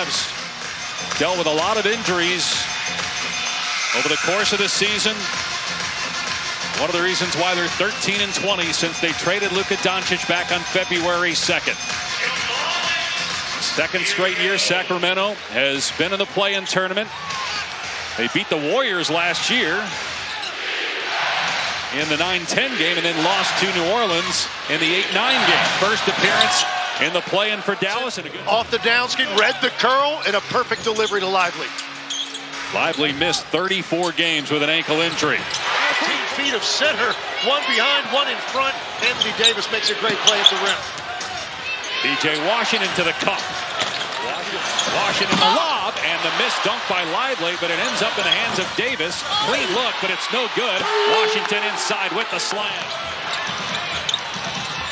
Mavs dealt with a lot of injuries over the course of the season. One of the reasons why they're 13-20 since they traded Luka Doncic back on February 2nd. Second straight year Sacramento has been in the play-in tournament. They beat the Warriors last year in the 9-10 game and then lost to New Orleans in the 8-9 game. First appearance in the play-in for Dallas. And off the downskin, read the curl, and a perfect delivery to Lively. Lively missed 34 games with an ankle injury. 15 feet of center, one behind, one in front. Anthony Davis makes a great play at the rim. DJ Washington to the cup. Washington the lob, and the missed dunk by Lively, but it ends up in the hands of Davis. Clean look, but it's no good. Washington inside with the slam.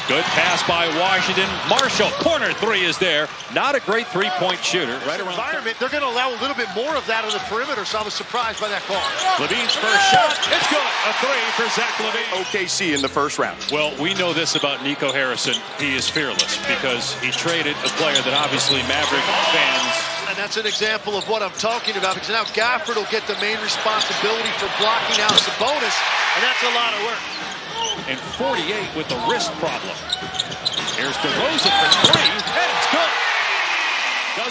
Good pass by Washington. Marshall, corner three is there. Not a great three-point shooter. Right around environment, they're going to allow a little bit more of that on the perimeter, so I was surprised by that call. Levine's first shot, it's good. A three for Zach Levine. OKC in the first round. Well, we know this about Nico Harrison. He is fearless because he traded a player that obviously Maverick fans. And that's an example of what I'm talking about, because now Gafford will get the main responsibility for blocking out Sabonis, and that's a lot of work. And 48 with the wrist problem. Here's DeRozan for three, and it's good.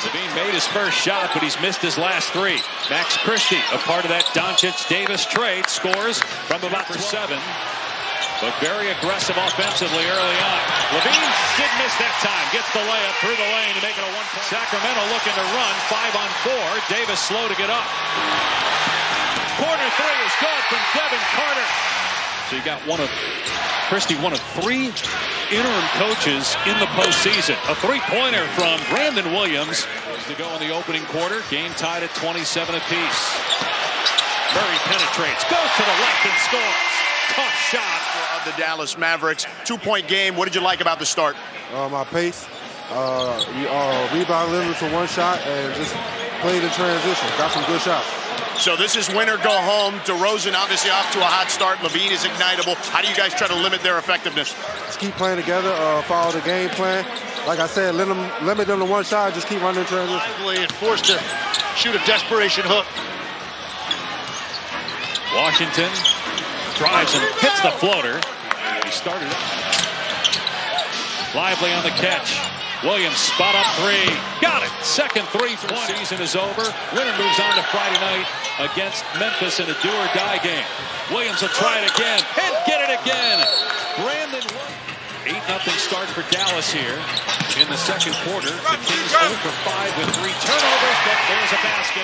Levine made his first shot, but he's missed his last three. Max Christie, a part of that Doncic-Davis trade, scores from about 7. But very aggressive offensively early on. Levine did miss that time. Gets the layup through the lane to make it a one-point. Sacramento looking to run 5-on-4. Davis slow to get up. Corner three is good from Devin Carter. So you got Christie, one of 3 interim coaches in the postseason. A three-pointer from Brandon Williams to go in the opening quarter. Game tied at 27 apiece. Murray penetrates, goes to the left and scores. Tough shot of the Dallas Mavericks. 2-point game. What did you like about the start? My pace, rebound limit for one shot, and just played in transition. Got some good shots. So this is win or go home. DeRozan obviously off to a hot start. Levine is ignitable. How do you guys try to limit their effectiveness? Just keep playing together, follow the game plan. Like I said, limit them to one shot, just keep running transition. Lively and forced to shoot a desperation hook. Washington drives and hits the floater. He started it. Lively on the catch. Williams spot up three. Got it. Second three-point. Season is over. Winner moves on to Friday night against Memphis in a do-or-die game. Williams will try it again and get it again. Brandon Williams. 8-0 start for Dallas here in the second quarter. The Kings 0 for 5 with 3 turnovers, but there's a basket.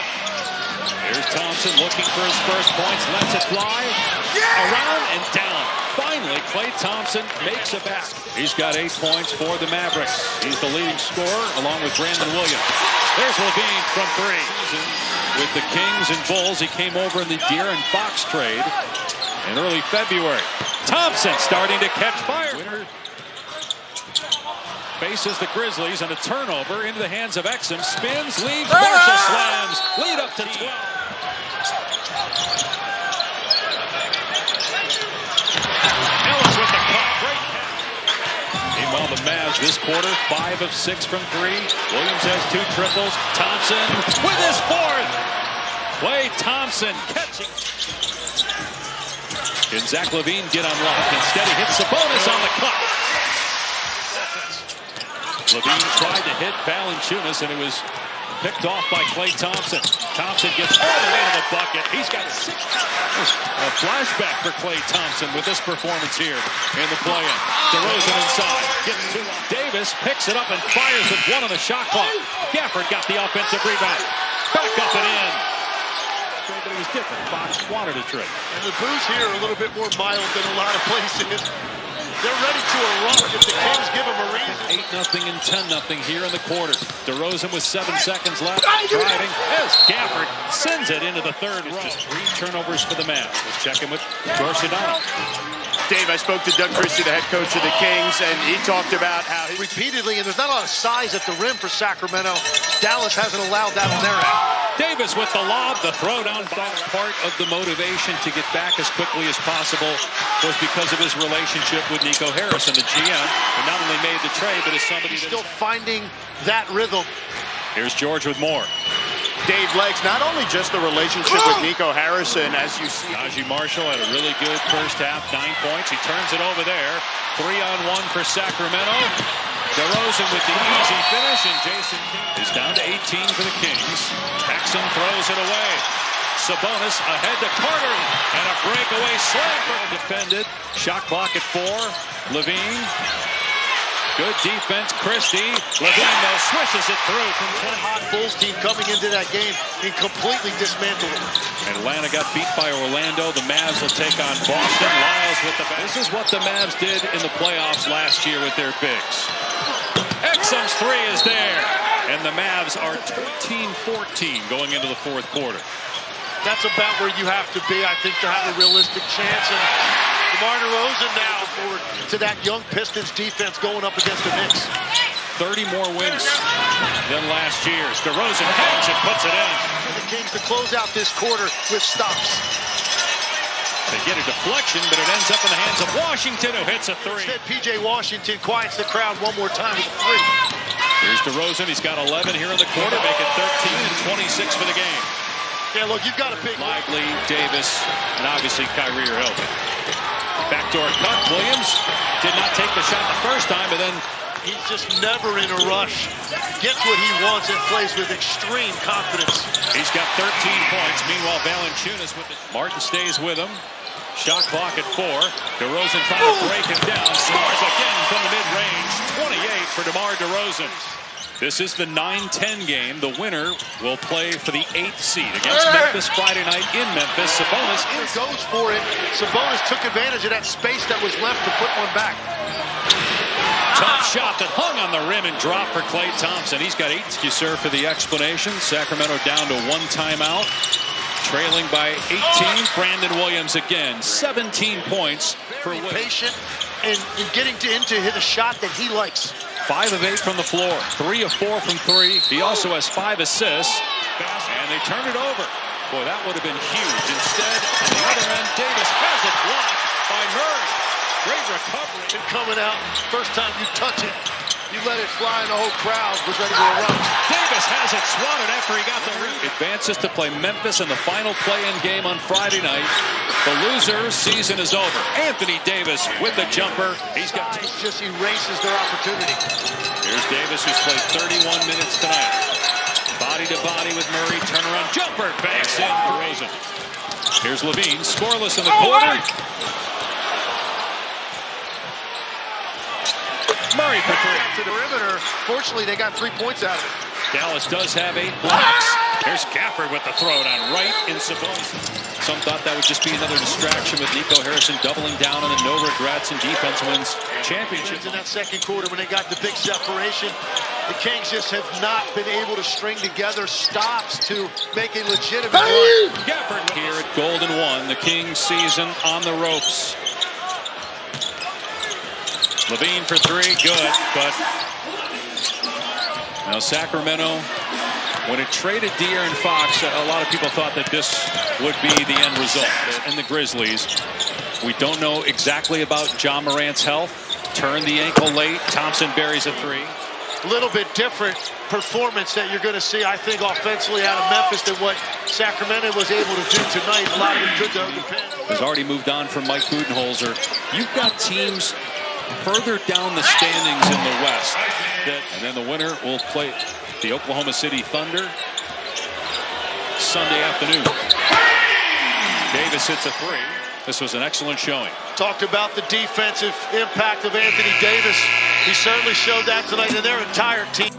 Here's Thompson looking for his first points. Lets it fly. Around and down. Finally, Klay Thompson makes a basket. He's got 8 points for the Mavericks. He's the leading scorer along with Brandon Williams. There's Levine from 3. With the Kings and Bulls, he came over in the De'Aaron Fox trade in early February. Thompson starting to catch fire. Winner faces the Grizzlies on a turnover into the hands of Exum. Spins, leaves, Marshall slams. Lead up to 12. Ellis with the cut. Great. Meanwhile, the Mavs this quarter, 5 of 6 from 3. Williams has 2 triples. Thompson with his 4th. Klay Thompson catching. Can Zach Levine get unlocked? Instead, he hits Sabonis on the cut. Levine tried to hit Valanciunas, and it was picked off by Klay Thompson. Thompson gets all the way to the bucket. He's got 6. A flashback for Klay Thompson with this performance here in the play-in. DeRozan inside. Gets 2. Davis picks it up and fires with 1 on the shot clock. Gafford got the offensive rebound. Back up and in. But it was different. Fox wanted a trade. And the Blues here are a little bit more mild than a lot of places. They're ready to erupt if the Kings give them a reason. 8-0 and 10-0 here in the quarter. DeRozan with 7 seconds left. Driving as Gafford sends it into the third row. 3 turnovers for the Mavs. Let's check in with George Sedano. Dave, I spoke to Doug Christie, the head coach of the Kings, and he talked about how repeatedly, and there's not a lot of size at the rim for Sacramento. Dallas hasn't allowed that on their end. Davis with the lob, the throwdown. Part of the motivation to get back as quickly as possible was because of his relationship with Nico Harrison, the GM, who not only made the trade, but is somebody still finding that rhythm. Here's George with more. Dave Legs, not only just the relationship with Nico Harrison, as you see. Najee Marshall had a really good first half, 9 points. He turns it over there. 3-on-1 for Sacramento. DeRozan with the easy finish, and Jason is down to 18 for the Kings. Paxson throws it away. Sabonis ahead to Carter, and a breakaway slam. Defended. Shot clock at 4. Levine. Good defense, Christie. Levine, though, swishes it through from Hot Bulls team coming into that game and completely dismantled it. Atlanta got beat by Orlando. The Mavs will take on Boston. Lyles with the back. This is what the Mavs did in the playoffs last year with their bigs. Exum's 3 is there. And the Mavs are 13-14 going into the fourth quarter. That's about where you have to be, I think, to have a realistic chance. And DeMar DeRozan now forward to that young Pistons defense going up against the Knicks. 30 more wins than last year's. DeRozan hangs and puts it in. For the Kings to close out this quarter with stops. They get a deflection, but it ends up in the hands of Washington, who hits a 3. Instead, P.J. Washington quiets the crowd one more time with a 3. Here's DeRozan. He's got 11 here in the quarter, make it 13 and 26 for the game. Yeah, look, you've got a big... Lively, Davis, and obviously Kyrie are healthy. Backdoor cut. Williams did not take the shot the first time, but then he's just never in a rush. Gets what he wants and plays with extreme confidence. He's got 13 points. Meanwhile, Valanciunas with it. Martin stays with him. Shot clock at 4. DeRozan trying to break him down. Scores again from the mid-range. 28 for DeMar DeRozan. This is the 9-10 game. The winner will play for the 8th seed against Memphis Friday night in Memphis. Sabonis goes for it. Sabonis took advantage of that space that was left to put one back. Top shot that hung on the rim and dropped for Klay Thompson. He's got 8. Thank you, sir, for the explanation. Sacramento down to 1 timeout. Trailing by 18. Brandon Williams again. 17 points for Williams. Patient and getting into hit a shot that he likes. 5 of 8 from the floor. 3 of 4 from 3. He also has 5 assists. And they turn it over. Boy, that would have been huge. Instead, on the other end, Davis has it blocked by Murray. Great recovery. And coming out, first time you touch it, you let it fly and the whole crowd was ready to erupt. Davis has it swatted after he got the rebound. Advances to play Memphis in the final play-in game on Friday night. The loser season is over. Anthony Davis with the jumper. He's got 2. Just erases their opportunity. Here's Davis, who's played 31 minutes tonight. Body to body with Murray. Turnaround jumper. Banks in for Rosen. Here's Levine, scoreless in the quarter. Murray for 3. To the perimeter. Fortunately, they got 3 points out of it. Dallas does have 8 blocks. Here's Gafford with the throwdown right in Sabonis. Some thought that would just be another distraction with Nico Harrison doubling down on the no regrets and defense wins championship. In that second quarter when they got the big separation, the Kings just have not been able to string together stops to make a legitimate run. Gafford here at Golden 1, the Kings season on the ropes. Levine for 3, good, but now Sacramento, when it traded De'Aaron Fox, a lot of people thought that this would be the end result. And the Grizzlies, we don't know exactly about Ja Morant's health. Turned the ankle late. Thompson buries a 3. A little bit different performance that you're going to see, I think, offensively out of Memphis than what Sacramento was able to do tonight. A lot of it could depend. Has already moved on from Mike Budenholzer. You've got teams further down the standings in the West. And then the winner will play the Oklahoma City Thunder Sunday afternoon. Davis hits a 3. This was an excellent showing. Talked about the defensive impact of Anthony Davis. He certainly showed that tonight, and their entire team.